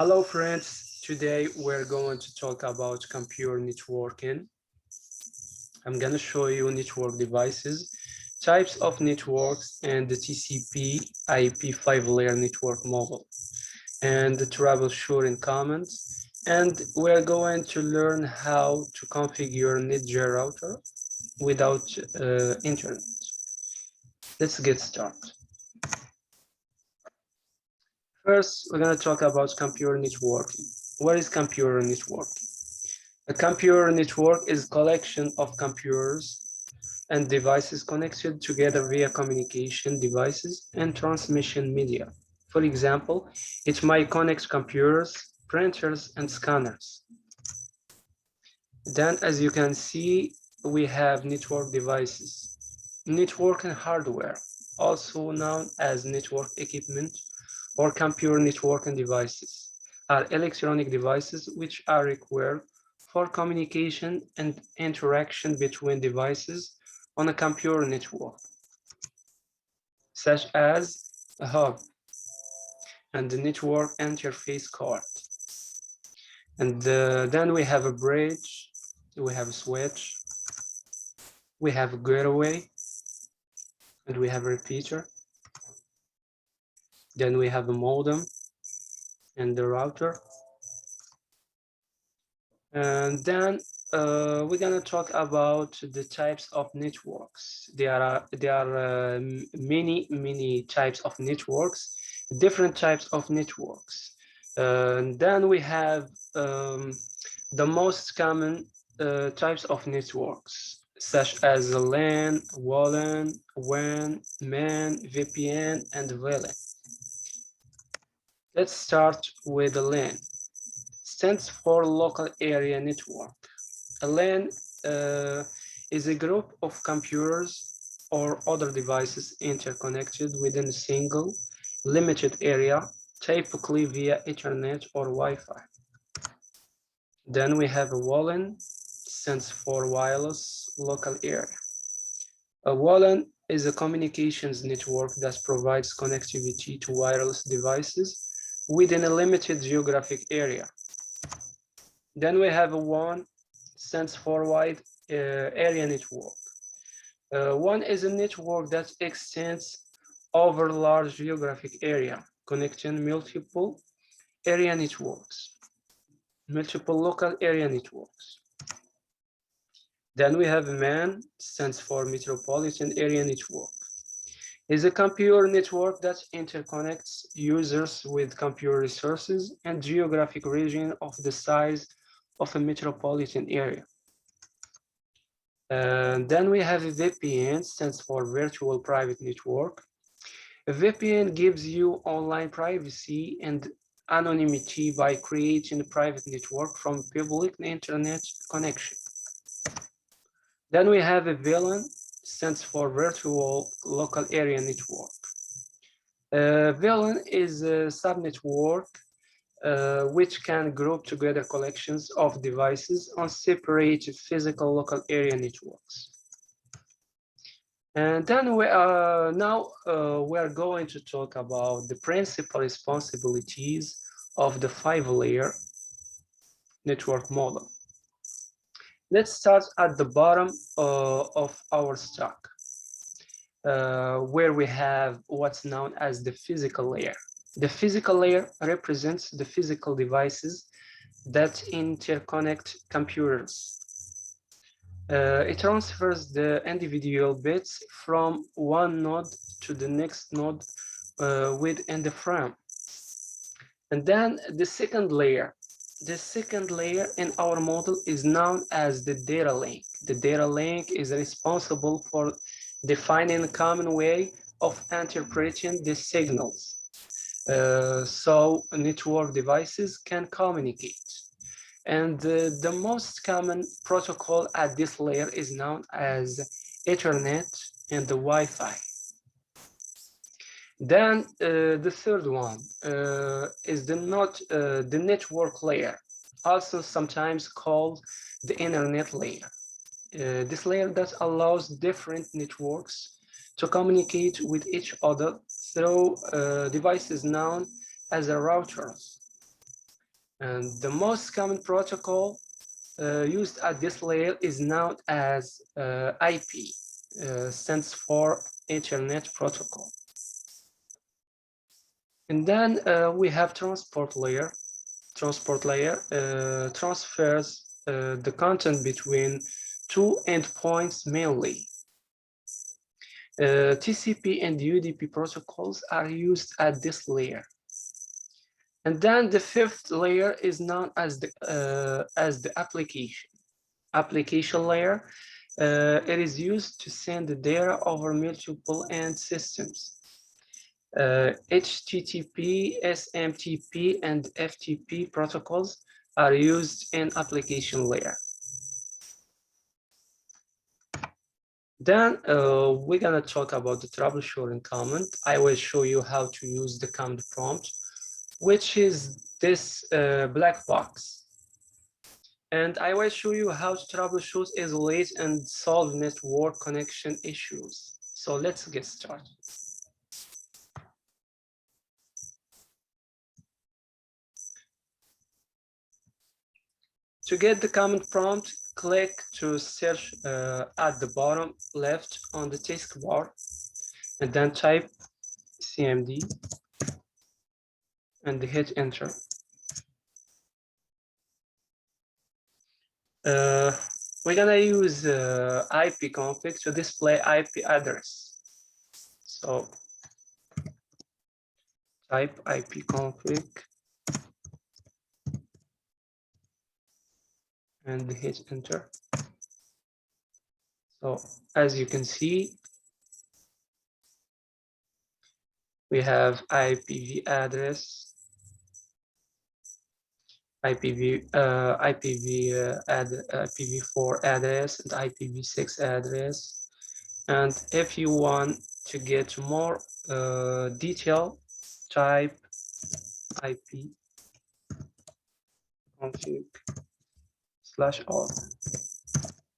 Hello friends, today we're going to talk about computer networking. I'm going to show you network devices, types of networks, and the TCP IP 5-layer network model, and the troubleshooting comments. And we're going to learn how to configure NetJ router without internet. Let's get started. First, we're going to talk about computer networking. What is computer networking? A computer network is a collection of computers and devices connected together via communication devices and transmission media. For example, it might connect computers, printers, and scanners. Then, as you can see, we have network devices. Networking hardware, also known as network equipment or computer networking devices, are electronic devices which are required for communication and interaction between devices on a computer network, such as a hub and the network interface card. And then we have a bridge, we have a switch, we have a gateway, and we have a repeater. Then we have a modem and the router. And then we're gonna talk about the types of networks. There are many types of networks, different types of networks. And then we have the most common types of networks, such as LAN, WLAN, WAN, MAN, VPN, and VLAN. Let's start with the LAN. Stands for Local Area Network. A LAN is a group of computers or other devices interconnected within a single limited area, typically via Ethernet or Wi-Fi. Then we have a WLAN, stands for Wireless Local Area. A WLAN is a communications network that provides connectivity to wireless devices within a limited geographic area. Then we have a WAN, stands for Wide Area Network. WAN is a network that extends over a large geographic area, connecting multiple area networks, multiple local area networks. Then we have MAN, stands for Metropolitan Area Network. Is a computer network that interconnects users with computer resources and geographic region of the size of a metropolitan area. Then we have a VPN, stands for Virtual Private Network. A VPN gives you online privacy and anonymity by creating a private network from public internet connection. Then we have a VLAN, stands for Virtual Local Area Network. VLAN is a subnetwork which can group together collections of devices on separate physical local area networks. And then we are going to talk about the principal responsibilities of the 5-layer network model. Let's start at the bottom of our stack, where we have what's known as the physical layer. The physical layer represents the physical devices that interconnect computers. It transfers the individual bits from one node to the next node within the frame. And then the second layer in our model is known as the data link. The data link is responsible for defining a common way of interpreting the signals. So network devices can communicate. And the most common protocol at this layer is known as Ethernet and the Wi-Fi. Then the third one is the network layer, also sometimes called the internet layer. This layer that allows different networks to communicate with each other through devices known as routers. And the most common protocol used at this layer is known as IP, stands for Ethernet Protocol. And then we have transport layer. Transport layer transfers the content between two endpoints mainly. TCP and UDP protocols are used at this layer. And then the fifth layer is known as the application layer. It is used to send the data over multiple end systems. HTTP, SMTP, and FTP protocols are used in application layer. Then we're gonna talk about the troubleshooting command. I will show you how to use the command prompt, which is this black box. And I will show you how to troubleshoot, isolate, and solve network connection issues. So let's get started. To get the command prompt, click to search at the bottom left on the taskbar, and then type CMD and hit enter. We're gonna use ipconfig to display IP address. So type ipconfig and hit enter. So as you can see, we have IPv address, IPv4 address, and IPv6 address. And if you want to get more detail, type ipconfig/all.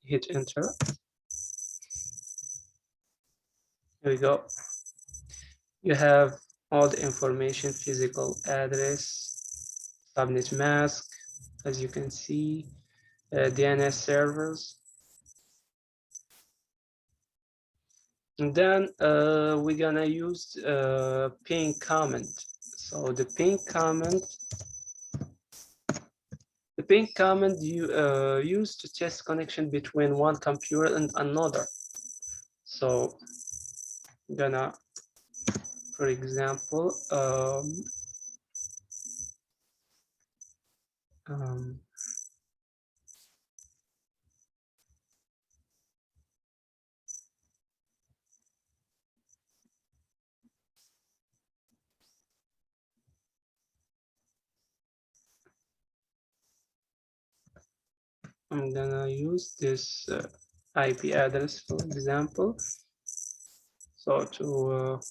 Hit enter. Here we go. You have all the information: physical address, subnet mask, as you can see, DNS servers. And then we're gonna use ping command. So the ping command you use to test connection between one computer and another. So I'm gonna, for example, I'm gonna use this IP address, for example. So to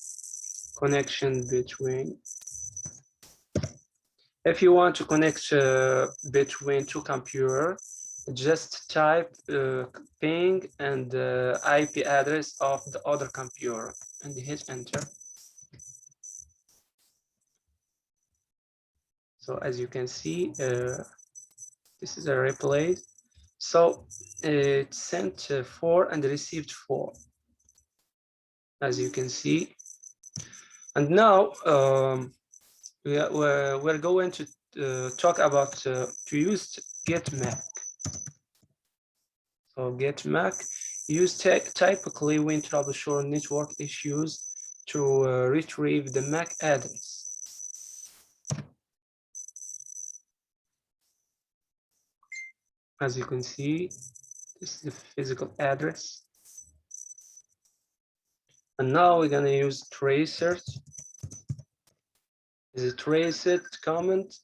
connection between, if you want to connect between two computers, just type ping and the IP address of the other computer and hit enter. So as you can see, this is a replay. So it sent 4 and received 4, as you can see. And now we're going to talk about to use getMAC. So getMAC used typically when troubleshooting network issues to retrieve the MAC address. As you can see, this is the physical address. And now we're gonna use tracer. Is a traced command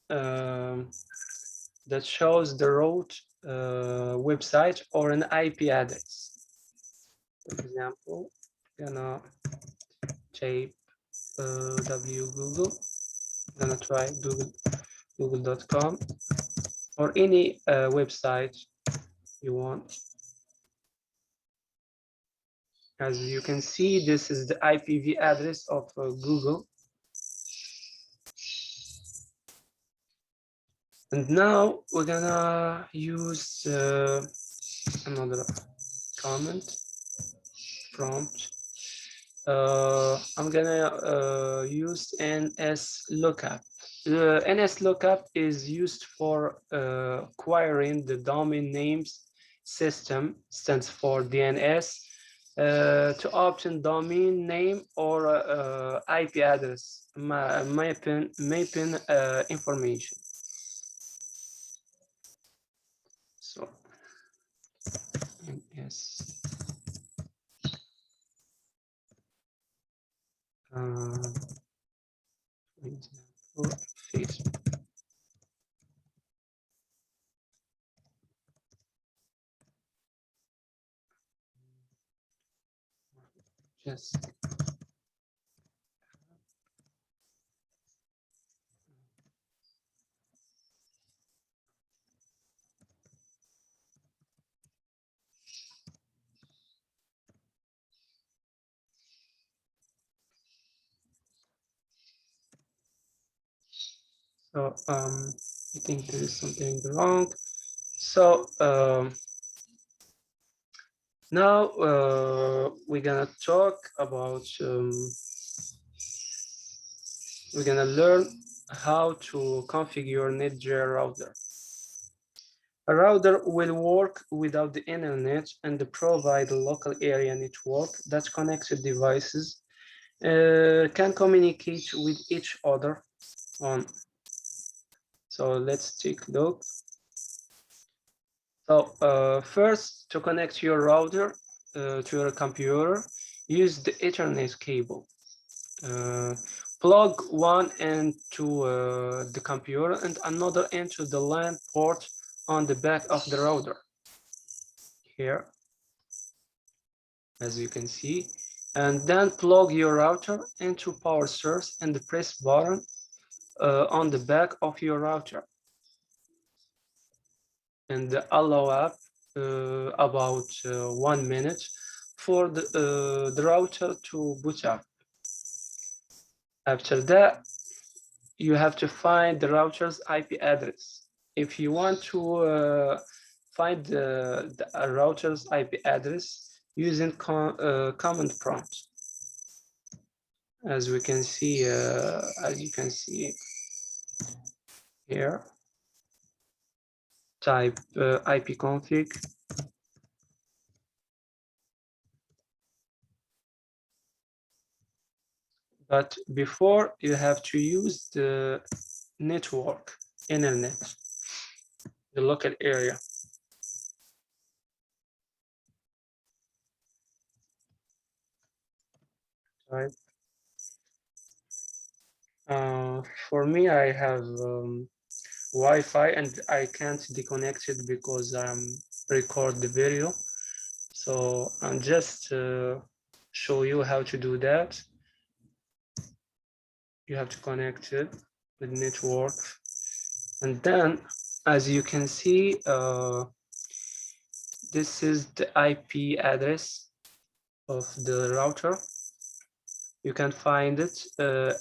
that shows the root website or an IP address. For example, gonna type wGoogle. Gonna try google.com or any website you want. As you can see, this is the IPv address of Google. And now we're gonna use another comment prompt. I'm gonna use NSLOOKUP. NSLOOKUP is used for querying the domain names system, stands for DNS, to obtain domain name or IP address mapping information. So, yes. For example, Facebook. Just so I think there is something wrong. So now we're gonna talk about we're gonna learn how to configure Netgear router. A router will work without the internet and provide a local area network that connected devices can communicate with each other on. So let's take a look. So first, to connect your router to your computer, use the Ethernet cable. Plug one into the computer and another into the LAN port on the back of the router. Here, as you can see, and then plug your router into power source and press button on the back of your router. And allow up about 1 minute for the router to boot up. After that, you have to find the router's IP address. If you want to find the router's IP address using command prompt, as you can see here, type ipconfig. But before, you have to use the network, internet, the local area. Right. For me, I have Wi-Fi and I can't disconnect it because I'm record the video. So I'm just show you how to do that. You have to connect it with network, and then, as you can see, this is the IP address of the router. You can find it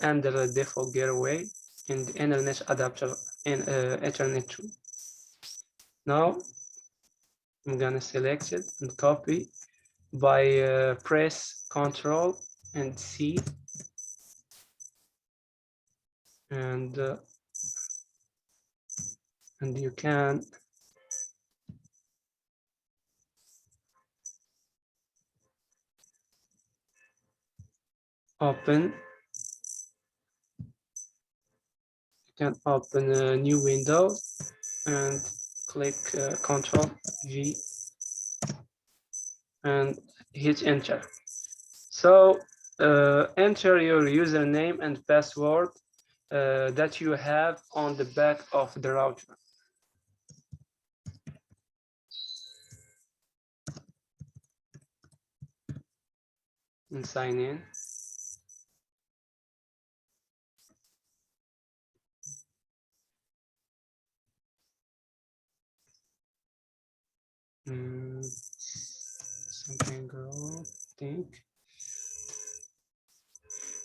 under the default gateway in the internet adapter in Ethernet 2. Now I'm gonna select it and copy by press Ctrl and C, and you can open a new window and click Ctrl V and hit enter. So enter your username and password that you have on the back of the router. And sign in. Something wrong, I think.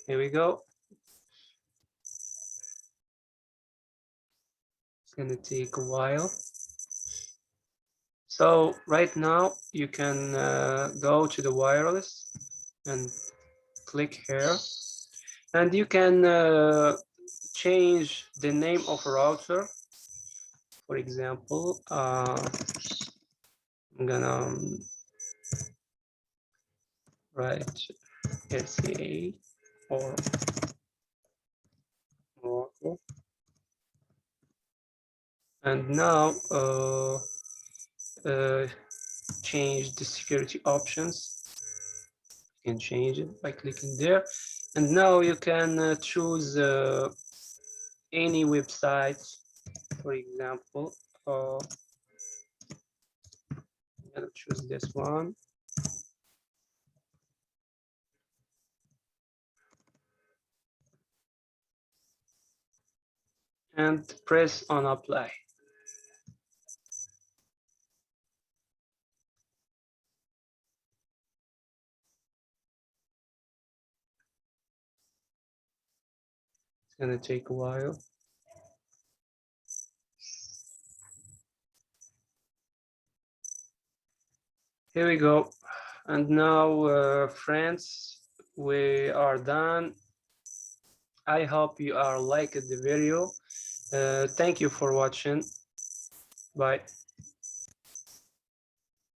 Here we go. gonna take a while. So right now you can go to the wireless and click here, and you can change the name of a router. For example, I'm gonna write SCA or Morocco, and now change the security options. You can change it by clicking there, and now you can choose any website. For example, I'm gonna choose this one. And press on apply. It's gonna take a while. Here we go. And now, friends, we are done. I hope you are liking the video. Thank you for watching. Bye.